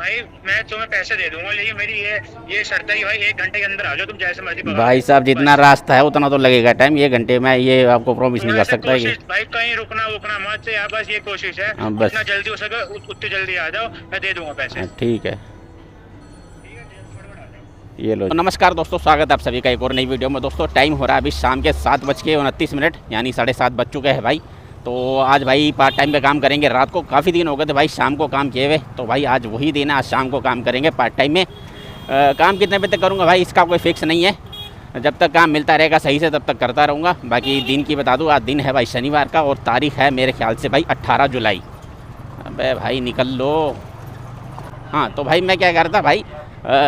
भाई मैं तुम्हें पैसे दे दूंगा, लेकिन मेरी ये शर्त है कि भाई 1 घंटे के अंदर आ जाओ, तुम जैसे मर्जी भगा भाई लो। साहब जितना बस रास्ता है उतना तो लगेगा टाइम, ये घंटे में ये आपको प्रॉमिस तुम नहीं कर ऐसे सकता है कि। कोशिश भाई, कहीं रुकना वुकना मत से यार, बस ये कोशिश है। हाँ जितना बस। जल्दी हो सके उतनी जल्दी आ जाओ, मैं दे दूंगा पैसे। हाँ, ठीक है। ठीक है, फटाफट आ जाओ। ये लो। तो नमस्कार दोस्तों, स्वागत है आप सभी का एक और नई वीडियो में। दोस्तों टाइम हो रहा है अभी शाम के 7:29, यानी 7:30 बज चुके हैं भाई। तो आज भाई पार्ट टाइम पे काम करेंगे। रात को काफ़ी दिन हो गए थे भाई शाम को काम किए हुए, तो भाई आज वही दिन है, आज शाम को काम करेंगे पार्ट टाइम में। काम कितने बजे तक करूँगा भाई इसका कोई फिक्स नहीं है, जब तक काम मिलता रहेगा सही से तब तक करता रहूँगा। बाकी दिन की बता दूँ, आज दिन है भाई शनिवार का और तारीख है मेरे ख्याल से भाई 18 जुलाई। अबे भाई निकल लो। हाँ तो भाई मैं क्या कर रहा था भाई,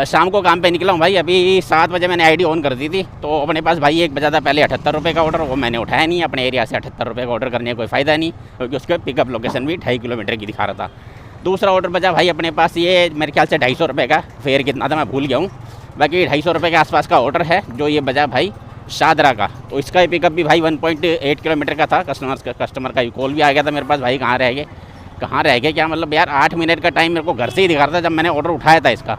शाम को काम पे निकला हूँ भाई। अभी 7 बजे मैंने आईडी ऑन कर दी थी, तो अपने पास भाई एक बजा था पहले 78 रुपये का ऑर्डर, वो मैंने उठाया नहीं। अपने एरिया से 78 रुपये का ऑर्डर करने का कोई फ़ायदा नहीं, क्योंकि उसके पिकअप लोकेशन भी 2.5 किलोमीटर की दिखा रहा था। दूसरा ऑर्डर बजा भाई अपने पास, ये मेरे ख्याल से 250 रुपये का, फेयर कितना था मैं भूल गया हूँ। बाकी 250 रुपये के आसपास का ऑर्डर है जो ये बजा भाई शादरा का। तो इसका पिकअप भी भाई 1.8 किलोमीटर का था। कस्टमर का कॉल भी आ गया था मेरे पास, भाई कहाँ रह गए क्या मतलब यार 8 मिनट का टाइम मेरे को घर से ही दिखा रहा था जब मैंने ऑर्डर उठाया था इसका।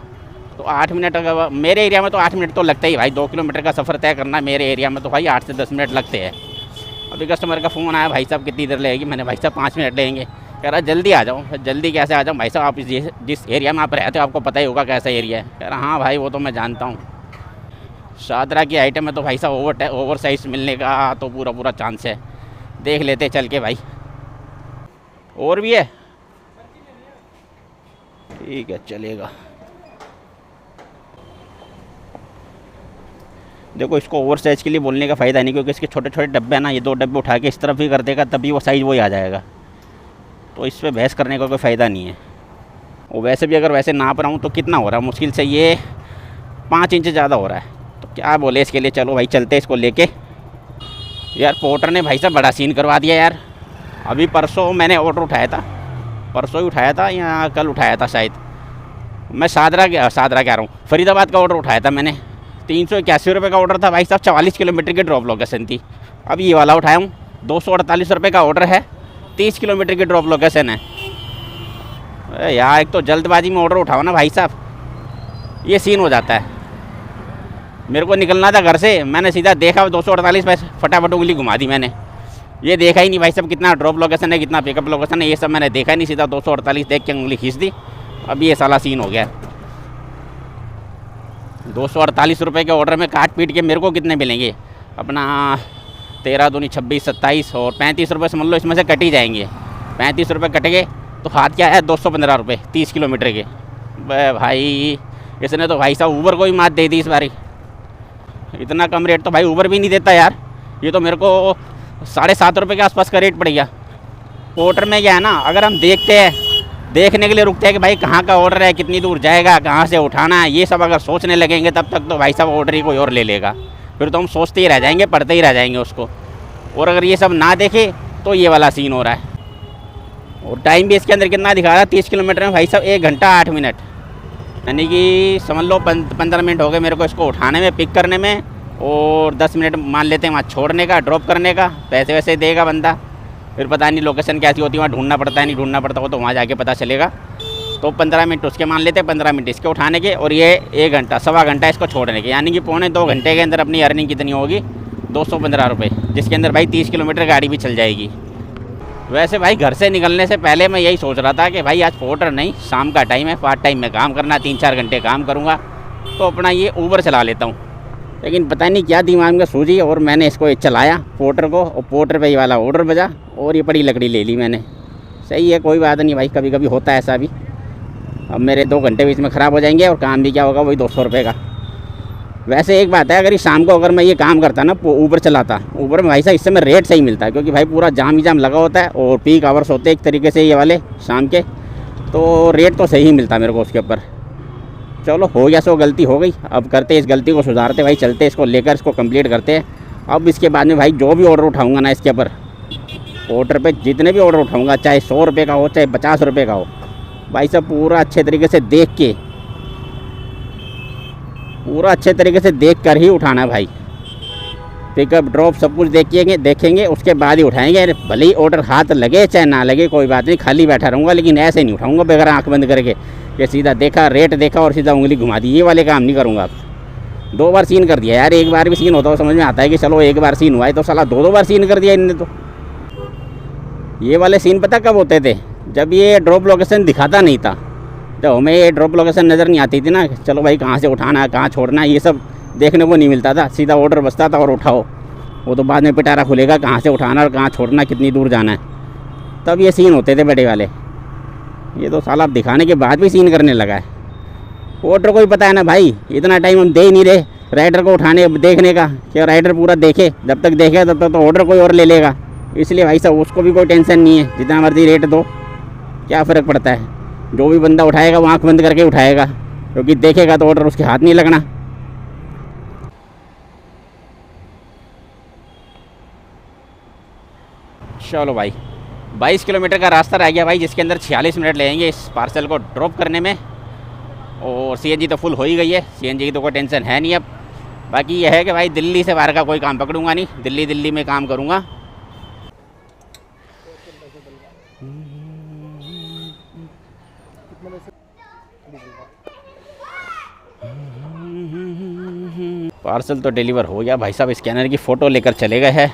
तो 8 मिनट का मेरे एरिया में तो 8 मिनट तो लगते ही भाई, 2 किलोमीटर का सफ़र तय करना है मेरे एरिया में तो भाई 8 से 10 मिनट लगते हैं। अभी कस्टमर का फ़ोन आया, भाई साहब कितनी देर लगेगी? मैंने भाई साहब 5 मिनट लगेंगे। कह रहा जल्दी आ जाओ। जल्दी कैसे आ जाऊँ भाई साहब, आप जिस एरिया में आप रहते हो आपको पता ही होगा कैसा एरिया है। कह रहा हाँ भाई वो तो मैं जानता हूँ। शादरा की आइटम है तो भाई साहब ओवर साइज मिलने का तो पूरा चांस है। देख लेते चल के भाई। और भी है, ठीक है चलेगा। देखो इसको ओवर साइज के लिए बोलने का फ़ायदा नहीं, क्योंकि इसके छोटे छोटे डब्बे हैं ना, ये 2 डब्बे उठा के इस तरफ ही कर देगा तभी वो साइज़ वही आ जाएगा। तो इस पर बहस करने का कोई फ़ायदा नहीं है। और वैसे भी अगर वैसे नाप रहा हूँ तो कितना हो रहा है, मुश्किल से ये 5 इंच ज़्यादा हो रहा है। तो क्या बोले इसके लिए, चलो भाई चलते इसको लेके। यार पोर्टर ने भाई साहब बड़ा सीन करवा दिया यार। अभी परसों मैंने ऑर्डर उठाया था, परसों ही उठाया था या कल उठाया था शायद। मैं सादरा कह रहा हूँ, फरीदाबाद का ऑर्डर उठाया था मैंने। 381 रुपये का ऑर्डर था भाई साहब, 44 किलोमीटर की ड्रॉप लोकेशन थी। अब ये वाला उठाया हूँ, 248 रुपये का ऑर्डर है, 30 किलोमीटर की ड्रॉप लोकेशन है। अरे यार एक तो जल्दबाजी में ऑर्डर उठाओ ना भाई साहब, ये सीन हो जाता है। मेरे को निकलना था घर से, मैंने सीधा देखा 248 पैसे, फटाफट उंगली घुमा दी मैंने। ये देखा ही नहीं भाई साहब कितना ड्रॉप लोकेशन है कितना पिकअप लोकेशन है, ये सब मैंने देखा ही नहीं, सीधा 248 देख के उंगली खींच दी। अब ये साला सीन हो गया। 248 रुपये के ऑर्डर में काट पीट के मेरे को कितने मिलेंगे अपना, 13 दूनी 26 27 और 35 रुपये समझ लो इसमें से कट ही जाएंगे। 35 रुपये कट गए तो हाथ क्या है 215 रुपये 30 किलोमीटर के। भाई इसने तो भाई साहब ऊबर को ही मात दे दी इस बारी। इतना कम रेट तो भाई ऊबर भी नहीं देता यार। ये तो मेरे को 7.5 रुपये के आसपास का रेट पड़ गया। पोर्टर में क्या है ना, अगर हम देखने के लिए रुकते हैं कि भाई कहाँ का ऑर्डर है, कितनी दूर जाएगा, कहाँ से उठाना है, ये सब अगर सोचने लगेंगे तब तक तो भाई साहब ऑर्डर ही कोई और ले लेगा। फिर तो हम सोचते ही रह जाएंगे, पढ़ते ही रह जाएंगे उसको। और अगर ये सब ना देखे तो ये वाला सीन हो रहा है। और टाइम भी इसके अंदर कितना दिखा रहा है, 30 किलोमीटर में भाई साहब 1 घंटा 8 मिनट, यानी कि समझ लो 15 मिनट हो गए मेरे को इसको उठाने में, पिक करने में, और 10 मिनट मान लेते हैं वहाँ छोड़ने का, ड्रॉप करने का। पैसे वैसे देगा बंदा, फिर पता नहीं लोकेशन कैसी होती है वहाँ ढूंढना पड़ता है, नहीं ढूंढना पड़ता हो तो वहाँ जाके पता चलेगा। तो 15 मिनट उसके मान लेते हैं, 15 मिनट इसके उठाने के, और ये 1 घंटा 1.25 घंटा इसको छोड़ने के, यानी कि 2.25 घंटे के अंदर अपनी अर्निंग कितनी होगी, 215 रुपये, जिसके अंदर भाई 30 किलोमीटर गाड़ी भी चल जाएगी। वैसे भाई घर से निकलने से पहले मैं यही सोच रहा था कि भाई आज पोर्टर नहीं, शाम का टाइम है, पार्ट टाइम में काम करना, 3-4 घंटे काम करूँगा तो अपना ये ऊबर चला लेता हूँ। लेकिन पता नहीं क्या दिमाग में सूझी और मैंने इसको चलाया पोर्टर को, और पोर्टर पे ये वाला ऑर्डर बजा और ये बड़ी लकड़ी ले ली मैंने। सही है, कोई बात नहीं भाई, कभी कभी होता है ऐसा भी। अब मेरे 2 घंटे बीच में ख़राब हो जाएंगे और काम भी क्या होगा, वही 200 रुपये का। वैसे एक बात है, अगर ये शाम को अगर मैं ये काम करता ना, ऊबर चलाता, ऊबर में भाई साहब इससे मैं रेट सही मिलता है, क्योंकि भाई पूरा जाम ही जाम लगा होता है और पीक आवर्स होते हैं एक तरीके से ये वाले शाम के, तो रेट तो सही ही मिलता है मेरे को उसके ऊपर। चलो हो गया, सो गलती हो गई, अब करते इस गलती को सुधारते भाई, चलते इसको लेकर इसको कंप्लीट करते हैं। अब इसके बाद में भाई जो भी ऑर्डर उठाऊंगा ना इसके ऊपर, पोर्टर पे जितने भी ऑर्डर उठाऊंगा, चाहे 100 रुपये का हो चाहे 50 रुपये का हो, भाई साहब पूरा अच्छे तरीके से देख कर ही उठाना है भाई। पिकअप ड्रॉप सब कुछ देखेंगे उसके बाद ही उठाएंगे। भले ही ऑर्डर हाथ लगे चाहे ना लगे कोई बात नहीं, खाली बैठा रहूँगा, लेकिन ऐसे नहीं उठाऊँगा बगैर आँख बंद करके कि सीधा देखा, रेट देखा और सीधा उंगली घुमा दी। ये वाले काम नहीं करूँगा। 2 बार सीन कर दिया यार। एक बार भी सीन होता हो समझ में आता है कि चलो एक बार सीन हुआ है, तो साला 2 बार सीन कर दिया इनने तो। ये वाले सीन पता कब होते थे? जब ये ड्रॉप लोकेशन दिखाता नहीं था, जब हमें ये ड्रॉप लोकेशन नज़र नहीं आती थी ना, चलो भाई कहाँ से उठाना है, कहाँ छोड़ना है, ये सब देखने को नहीं मिलता था। सीधा ऑर्डर बसता था और उठाओ। वो तो बाद में पिटारा खुलेगा कहाँ से उठाना और कहाँ छोड़ना, कितनी दूर जाना है, तब ये सीन होते थे बड़े वाले। ये तो साला दिखाने के बाद भी सीन करने लगा है। ऑर्डर को ही पता है ना भाई, इतना टाइम हम दे ही नहीं रहे राइडर को उठाने देखने का, कि राइडर पूरा देखे। जब तक देखे तब तक तो ऑर्डर कोई और ले लेगा। इसलिए भाई साहब उसको भी कोई टेंशन नहीं है, जितना मर्जी रेट दो, क्या फ़र्क पड़ता है। जो भी बंदा उठाएगा वो आँख बंद करके उठाएगा, क्योंकि देखेगा तो ऑर्डर उसके हाथ नहीं लगना। चलो भाई 22 किलोमीटर का रास्ता रह गया भाई, जिसके अंदर 46 मिनट लगेंगे इस पार्सल को ड्रॉप करने में। और सीएनजी तो फुल हो ही गई है, सीएनजी की तो कोई टेंशन है नहीं अब। बाकी यह है कि भाई दिल्ली से बाहर का कोई काम पकड़ूंगा नहीं, दिल्ली में काम करूंगा। पार्सल तो डिलीवर हो गया भाई साहब। स्कैनर की फ़ोटो लेकर चले गए हैं,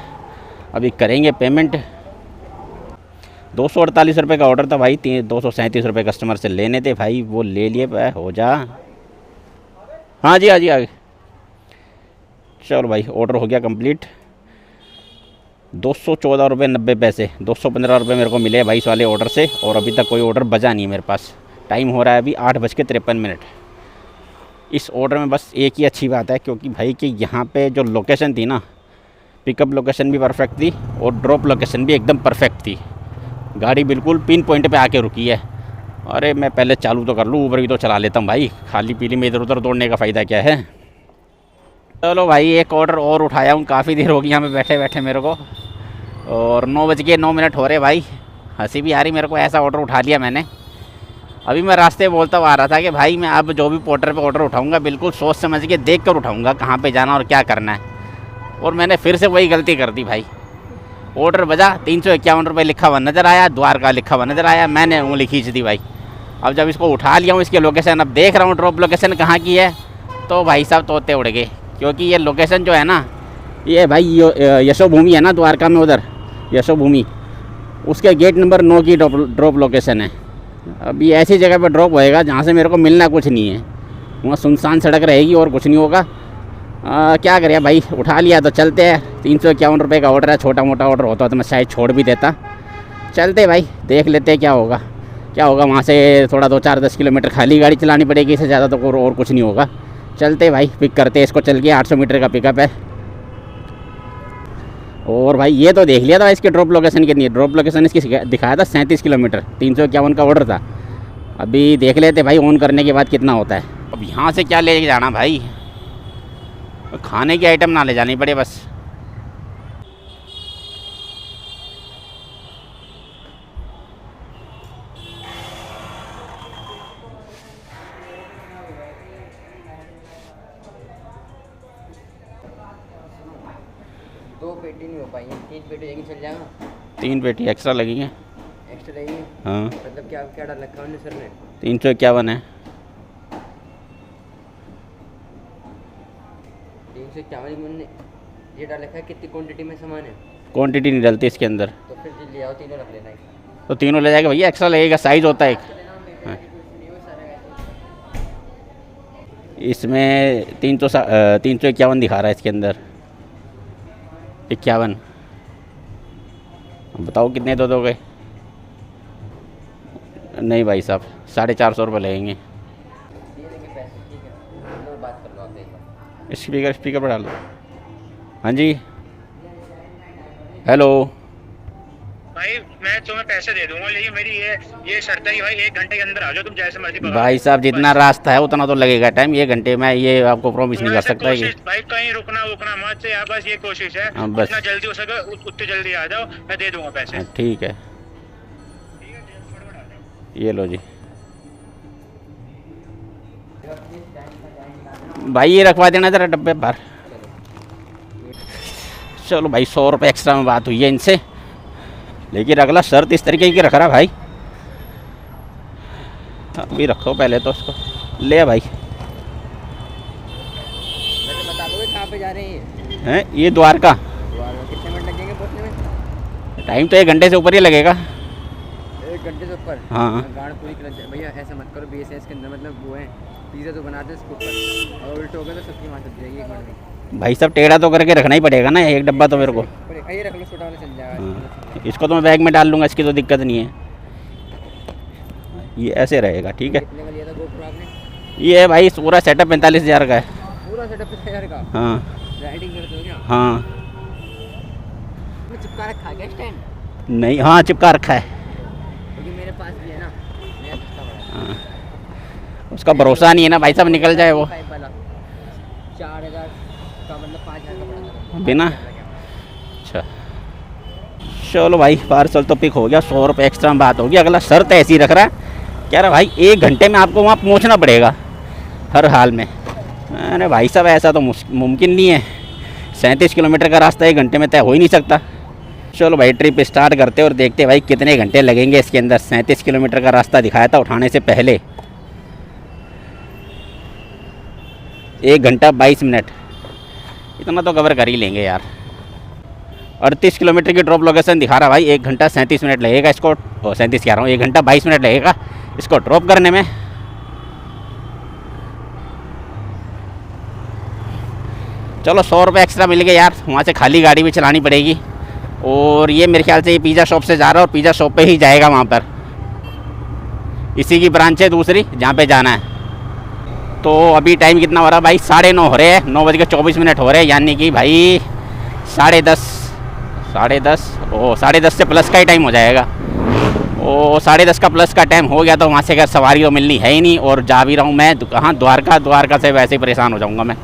अभी करेंगे पेमेंट। 248 रुपये का ऑर्डर था भाई, 237 रुपये कस्टमर से लेने थे भाई, वो ले लिए भाई। हो जा। हाँ जी हाँ जी आगे। चलो भाई ऑर्डर हो गया कंप्लीट। 214 रुपये 90 पैसे, 215 रुपये मेरे को मिले भाई इस वाले ऑर्डर से। और अभी तक कोई ऑर्डर बजा नहीं है मेरे पास। टाइम हो रहा है अभी 8:53। इस ऑर्डर में बस एक ही अच्छी बात है, क्योंकि भाई कि यहाँ पे जो लोकेशन थी ना, पिकअप लोकेशन भी परफेक्ट थी और ड्रॉप लोकेशन भी एकदम परफेक्ट थी। गाड़ी बिल्कुल पिन पॉइंट पे आके रुकी है। अरे मैं पहले चालू तो कर लूँ, ऊबर भी तो चला लेता हूँ भाई, खाली पीली में इधर उधर दौड़ने का फ़ायदा क्या है। चलो भाई एक ऑर्डर और उठाया हूँ, काफ़ी देर हो गई यहाँ पे बैठे बैठे मेरे को, और 9:09 हो रहे भाई। हंसी भी आ रही मेरे को, ऐसा ऑर्डर उठा लिया मैंने। अभी मैं रास्ते बोलता हुआ आ रहा था कि भाई मैं अब जो भी पोर्टर पे ऑर्डर उठाऊँगा बिल्कुल सोच समझ के देख कर उठाऊँगा, कहाँ पे जाना और क्या करना है। और मैंने फिर से वही गलती कर दी भाई। ऑर्डर बजा, 351 रुपये लिखा हुआ नज़र आया, द्वारका लिखा हुआ नज़र आया, मैंने उंगली खींच दी भाई। अब जब इसको उठा लिया हूँ, इसकी लोकेशन अब देख रहा हूँ ड्रॉप लोकेशन कहाँ की है, तो भाई साहब तोते उड़ गए। क्योंकि ये लोकेशन जो है ना, ये भाई यशोभूमि है ना द्वारका में, उधर यशोभूमि, उसके गेट नंबर 9 की ड्रॉप लोकेशन है। अब ये ऐसी जगह पर ड्रॉप होएगा जहाँ से मेरे को मिलना कुछ नहीं है, वहाँ सुनसान सड़क रहेगी और कुछ नहीं होगा। क्या करें भाई, उठा लिया तो चलते हैं। 351 रुपये का ऑर्डर है, छोटा मोटा ऑर्डर होता तो मैं शायद छोड़ भी देता। चलते भाई, देख लेते हैं क्या होगा। वहाँ से थोड़ा 2-4-10 किलोमीटर खाली गाड़ी चलानी पड़ेगी, इससे ज़्यादा तो और कुछ नहीं होगा। चलते भाई, पिक करते हैं इसको, चल के 800 मीटर का पिकअप है। और भाई ये तो देख लिया था इसकी ड्रॉप लोकेशन कितनी है। ड्रॉप लोकेशन इसकी दिखाया था 37 किलोमीटर, 351 का ऑर्डर था। अभी देख लेते भाई ऑन करने के बाद कितना होता है। अब यहाँ से क्या ले जाना भाई, खाने की आइटम ना ले जानी पड़े बस। दो पेटी नहीं हो पाई, 3 पेटी लेंगे चल जाएगा। 3 पेटी एक्स्ट्रा लगेंगे। एक्स्ट्रा लगेंगे? हाँ मतलब क्या क्या डाल रखा है सर ने? 351 है। 351 ने ये डाल रखा है। कितनी क्वांटिटी में सामान है? क्वांटिटी नहीं डलती इसके अंदर, तो फिर ले आओ, तीनों रख लेना है। तो तीनों ले जाएगा भैया, एक्स्ट्रा लगेगा, साइज़ होता है एक। हाँ। इसमें 351 दिखा रहा है इसके अंदर, 51। बताओ कितने दो दोगे? नहीं भाई साहब, 450 रुपये लगेंगे। दे देंगे पैसे, ठीक है। लो बात कर लो आप एक बार। स्पीकर पर डाल दो। हाँ जी हेलो। भाई मैं तुम्हें पैसे दे दूंगा, लेकिन मेरी ये शर्त है कि भाई 1 घंटे के अंदर आ जाओ, तुम जैसे मर्जी पकड़ो। भाई साहब जितना रास्ता है उतना तो लगेगा टाइम, 1 घंटे में ये आपको प्रॉमिस नहीं कर सकता कि भाई कहीं रुकना मत से, बस ये कोशिश है। हाँ, बस जितना जल्दी हो सके उतनी जल्दी आ जाओ, मैं दे दूंगा पैसे। हाँ, ठीक है। ये लो जी भाई, ये रखवा देना ज़रा डब्बे बाहर। चलो भाई 100 रुपये एक्स्ट्रा में बात हुई है इनसे, लेकिन अगला शर्त इस तरीके की रख रहा भाई। अभी रखो पहले तो उसको। ले भाई। वैसे बता दोगे कहाँ पे जा रहे हैं ये? हैं ये द्वारका। कितने मिनट लगेंगे पहुँचने में? टाइम तो 1 घंटे से ऊपर ही लगेगा। 1 घंटे से ऊपर? हाँ। गाड़ पूरी कर भैया, ऐसा मत करो। BSS के अंदर मतलब वो है, पिज़्ज़ा तो बनाते हैं इसके ऊपर, और उल्टे हो गए तो सबकी वहाँ चल जाएगी 1 मिनट में। भाई सब टेढ़ा तो करके रखना ही पड़ेगा ना एक डब्बा तो मेरे को। ये रख लो, छोटा वाला चल जाएगा। हाँ। इसको तो मैं बैग में डाल लूँगा, इसकी तो दिक्कत नहीं है। ये ऐसे रहेगा, ठीक है। कितने का लिया था GoPro आपने? ये है भाई पूरा सेटअप 45,000 का है। पूरा सेटअप 45,000 का? हाँ राइडिंग करते हो क्या? हाँ। मैं चिपका रखा है क्या स्टैंड? नहीं, हाँ चिपका रखा है। क्योंकि मेरे पास भी है ना, मेरा सस्ता बड़ा। हाँ। उसका भरोसा नहीं है ना भाई साहब, निकल जाए वो। 4,000 का मतलब 5,000 का पड़ा था बिना। अच्छा चलो भाई, पार्सल तो पिक हो गया। 100 रुपये एक्स्ट्रा में बात होगी। अगला शर्त ऐसी रख रहा है, कह रहा भाई 1 घंटे में आपको वहाँ पहुँचना पड़ेगा हर हाल में। अरे भाई साहब ऐसा तो मुमकिन नहीं है। 37 किलोमीटर का रास्ता 1 घंटे में तय हो ही नहीं सकता। चलो भाई ट्रिप स्टार्ट करते और देखते भाई कितने घंटे लगेंगे इसके अंदर। 37 किलोमीटर का रास्ता दिखाया था उठाने से पहले। 1 घंटा 22 मिनट, इतना तो कवर कर ही लेंगे यार। 38 किलोमीटर की ड्रॉप लोकेशन दिखा रहा भाई। 1 घंटा 37 मिनट लगेगा इसको। 37 कह रहा हूँ, 1 घंटा 22 मिनट लगेगा इसको ड्रॉप करने में। चलो 100 रुपये एक्स्ट्रा मिल गए यार। वहाँ से खाली गाड़ी भी चलानी पड़ेगी। और ये मेरे ख्याल से ये पिज़्ज़ा शॉप से जा रहा है और पिज़्ज़ा शॉप पे ही जाएगा वहाँ पर। इसी की ब्रांच है दूसरी जहाँ पे जाना है। तो अभी टाइम कितना हो रहा है भाई? 9:30 हो रहे हैं। 9:24 हो रहे हैं, यानी कि भाई 10:30 ओ 10:30 से प्लस का ही टाइम हो जाएगा। ओ 10:30 का प्लस का टाइम हो गया तो वहाँ से अगर सवारी तो मिलनी है ही नहीं। और जा भी रहा हूँ मैं कहाँ? द्वारका से वैसे ही परेशान हो जाऊँगा मैं।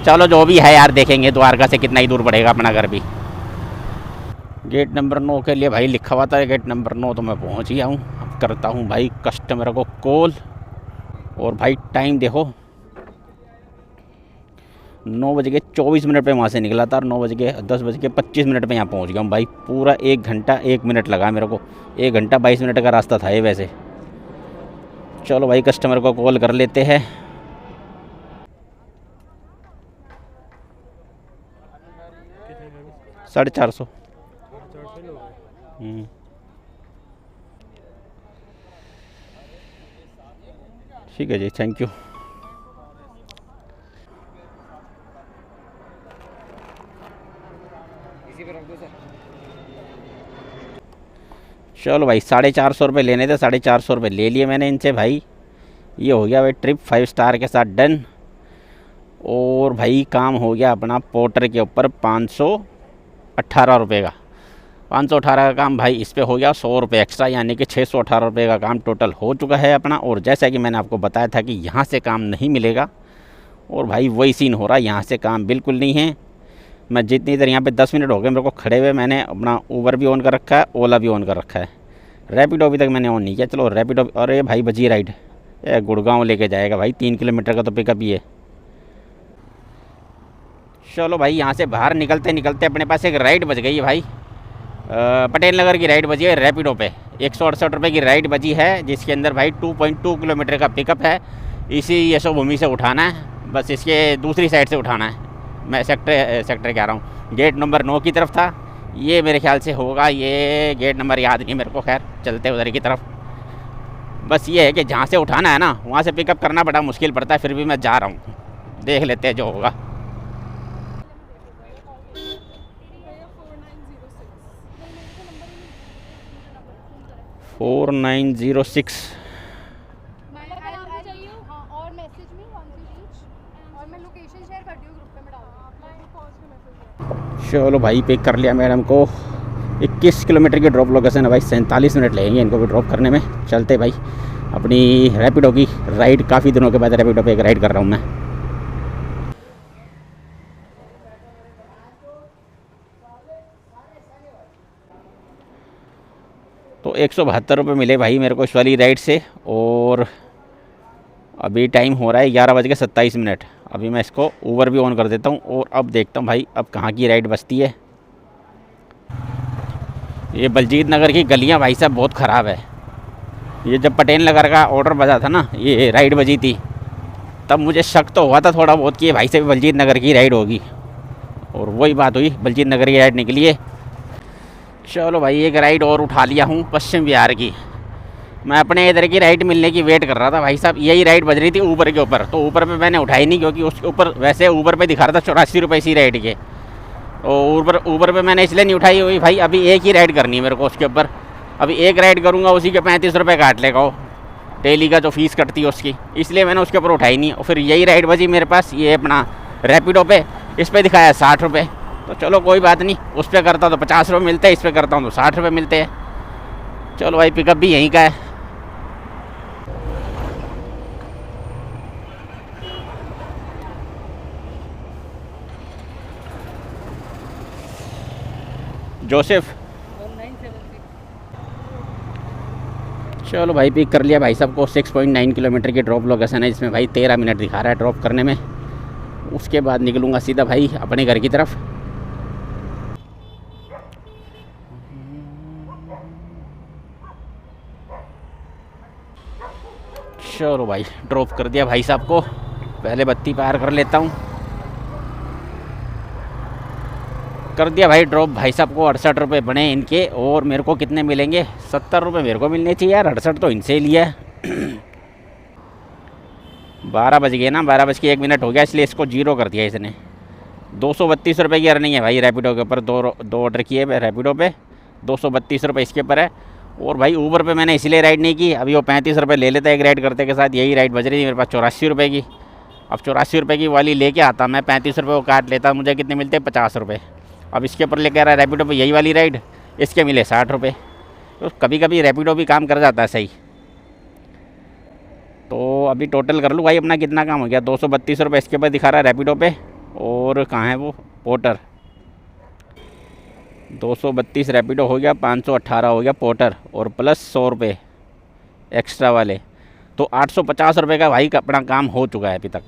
चलो जो भी है यार, देखेंगे द्वारका से कितना ही दूर पड़ेगा अपना घर भी। गेट नंबर 9 के लिए भाई लिखा हुआ था। गेट नंबर 9 तो मैं पहुँच गया हूँ। अब करता हूँ भाई कस्टमर को कॉल। और भाई टाइम देखो, 9:24 पे वहाँ से निकला था और 10:25 पे यहाँ पहुँच गया हूँ भाई। पूरा 1 घंटा 1 मिनट लगा मेरे को। 1 घंटा 22 मिनट का रास्ता था ये वैसे। चलो भाई कस्टमर को कॉल कर लेते हैं। साढ़े 400। ठीक है जी, थैंक यू। चलो भाई 450 रुपये लेने थे, 450 रुपये ले लिए मैंने इनसे भाई। ये हो गया भाई ट्रिप 5 स्टार के साथ डन। और भाई काम हो गया अपना पोर्टर के ऊपर 518 रुपये का। 518 का काम भाई इस पे हो गया 100 रुपये एक्स्ट्रा, यानी कि 618 रुपये का काम टोटल हो चुका है अपना। और जैसा कि मैंने आपको बताया था कि यहाँ से काम नहीं मिलेगा, और भाई वही सीन हो रहा है। यहाँ से काम बिल्कुल नहीं है। मैं जितनी देर यहाँ पे 10 मिनट हो गए मेरे को खड़े हुए, मैंने अपना ऊबर भी ऑन कर रखा है, ओला भी ऑन कर रखा है। रैपिडो अभी तक मैंने ऑन नहीं किया। चलो रैपिडो, अरे भाई बजी राइड गुड़गांव लेके जाएगा भाई। 3 किलोमीटर का तो पिकअप ही है। चलो भाई यहाँ से बाहर निकलते निकलते अपने पास एक राइड बच गई है भाई। पटेल नगर की राइड बजी है रैपिडो पे। 168 रुपये की राइड बजी है, जिसके अंदर भाई 2.2 किलोमीटर का पिकअप है। इसी यशोभूमि से उठाना है, बस इसके दूसरी साइड से उठाना है। मैं सेक्टर कह रहा हूँ, गेट नंबर 9 की तरफ था ये। मेरे ख्याल से होगा ये गेट नंबर, याद नहीं मेरे को। खैर चलते उधर की तरफ। बस ये है कि जहाँ से उठाना है ना वहाँ से पिकअप करना बड़ा मुश्किल पड़ता है। फिर भी मैं जा रहा हूँ, देख लेते हैं जो होगा। और 906 और मैसेज में और मैं लोकेशन शेयर कर दी हूँ ग्रुप पे, मैं डाल दूँ। चलो भाई पिक कर लिया मैडम को। 21 किलोमीटर की ड्रॉप लोकेशन है भाई। 47 मिनट लगेंगे इनको भी ड्रॉप करने में। चलते भाई अपनी रैपिडो की राइड। काफ़ी दिनों के बाद रैपिडो पे एक राइड कर रहा हूँ मैं। तो 172 रुपये मिले भाई मेरे को इस वाली राइड से। और अभी टाइम हो रहा है 11:27। अभी मैं इसको ऊबर भी ऑन कर देता हूँ। और अब देखता हूँ भाई अब कहाँ की राइड बचती है। ये बलजीत नगर की गलियाँ भाई साहब बहुत ख़राब है। ये जब पटेल नगर का ऑर्डर बजा था ना, ये राइड बजी थी, तब मुझे शक तो हुआ था थोड़ा बहुत कि ये भाई से बलजीत नगर की राइड होगी, और वही बात हुई, बलजीत नगर की राइड निकली है। चलो भाई एक राइड और उठा लिया हूँ पश्चिम बिहार की। मैं अपने इधर की राइड मिलने की वेट कर रहा था भाई साहब, यही राइड बज रही थी ऊबर के ऊपर, तो ऊपर पे मैंने उठाई नहीं क्योंकि उसके ऊपर वैसे ऊबर पे दिखा रहा था 84 रुपये इसी राइड के, और ऊबर पे मैंने इसलिए नहीं उठाई हुई भाई, अभी एक ही राइड करनी है मेरे को उसके ऊपर, अभी एक राइड करूँगा उसी के 35 रुपये काट लेगा वो डेली का जो फीस कटती है उसकी, इसलिए मैंने उसके ऊपर उठाई नहीं। और फिर यही राइड बजी मेरे पास, ये अपना रैपिडो पे, इस पर दिखाया 60 रुपये, तो चलो कोई बात नहीं, उस पर करता हूँ तो 50 रुपये मिलते हैं, इस पर करता हूँ तो 60 रुपये मिलते हैं। चलो भाई पिकअप भी यहीं का है। जोसेफ, चलो भाई पिक कर लिया भाई साहब को। 6.9 किलोमीटर की ड्रॉप लोकेशन है, जिसमें भाई 13 मिनट दिखा रहा है ड्रॉप करने में। उसके बाद निकलूँगा सीधा भाई अपने घर की तरफ। चलो भाई ड्रॉप कर दिया भाई साहब को, पहले बत्ती पार कर लेता हूँ। कर दिया भाई ड्रॉप भाई साहब को। 68 रुपये बने इनके, और मेरे को कितने मिलेंगे? 70 रुपये मेरे को मिलने चाहिए यार, 68 तो इनसे ही लिया है। 12 बज गए ना, 12:01 हो गया, इसलिए इसको 0 कर दिया इसने। 232 रुपये की अर्निंग है भाई रैपिडो के ऊपर, दो ऑर्डर किए रैपिडो पे, 232 रुपये इसके ऊपर है। और भाई ऊबर पे मैंने इसलिए राइड नहीं की, अभी वो 35 रुपये ले लेता है एक राइड करते के साथ, यही राइड बज रही थी मेरे पास 84 रुपये की। अब 84 रुपये की वाली लेके आता मैं, 35 रुपये को काट लेता, मुझे कितने मिलते हैं? 50 रुपये। अब इसके ऊपर लेके आ रहा है रैपिडो पे यही वाली राइड, इसके मिले 60 रुपये। तो कभी कभी रैपिडो भी काम कर जाता है सही। तो अभी टोटल कर लूँ भाई अपना कितना काम हो गया। 232 रुपये इसके ऊपर दिखा रहा है रैपिडो पे, और कहाँ है वो पोर्टर, 232 रैपिडो हो गया, 518 हो गया पोर्टर, और प्लस 100 रुपये एक्स्ट्रा वाले, तो 850 रुपये का भाई अपना काम हो चुका है अभी तक।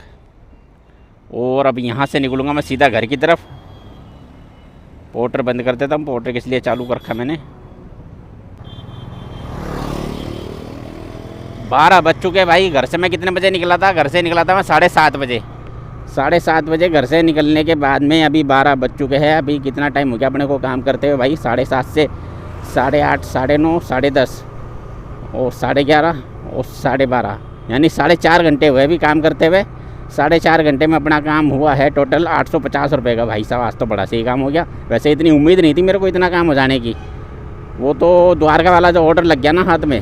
और अब यहाँ से निकलूँगा मैं सीधा घर की तरफ। पोर्टर बंद कर देता हूँ, पोर्टर किस लिए चालू कर रखा मैंने। 12 बज चुके भाई। घर से मैं कितने बजे निकला था? घर से निकला था मैं 7:30 बजे। 7:30 बजे घर से निकलने के बाद में अभी 12 बज चुके हैं। अभी कितना टाइम हो गया अपने को काम करते हुए भाई? 7:30 से 8:30, 9:30, 10:30 और 11:30 और 12:30, यानी 4.5 घंटे हुए अभी काम करते हुए। 4.5 घंटे में अपना काम हुआ है टोटल 850 रुपये का भाई साहब। आज तो बड़ा सही काम हो गया। वैसे इतनी उम्मीद नहीं थी मेरे को इतना काम हो जाने की। वो तो द्वारका वाला जो ऑर्डर लग गया ना हाथ में,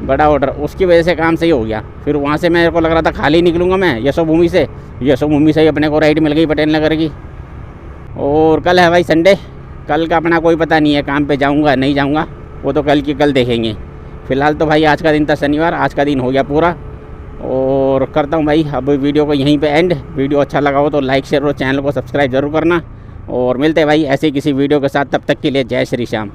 बड़ा ऑर्डर, उसकी वजह से काम सही हो गया। फिर वहाँ से मेरे को लग रहा था खाली निकलूँगा मैं यशोभूमि से। यशोभूमि से ही अपने को राइड मिल गई पटेल नगर की। और कल है भाई संडे, कल का अपना कोई पता नहीं है, काम पे जाऊँगा नहीं जाऊँगा वो तो कल की कल देखेंगे। फ़िलहाल तो भाई आज का दिन था शनिवार, आज का दिन हो गया पूरा। और करता हूँ भाई अब वीडियो को यहीं पे एंड। वीडियो अच्छा लगा हो तो लाइक शेयर और चैनल को सब्सक्राइब ज़रूर करना। और मिलते हैं भाई ऐसे किसी वीडियो के साथ, तब तक के लिए जय श्री श्याम।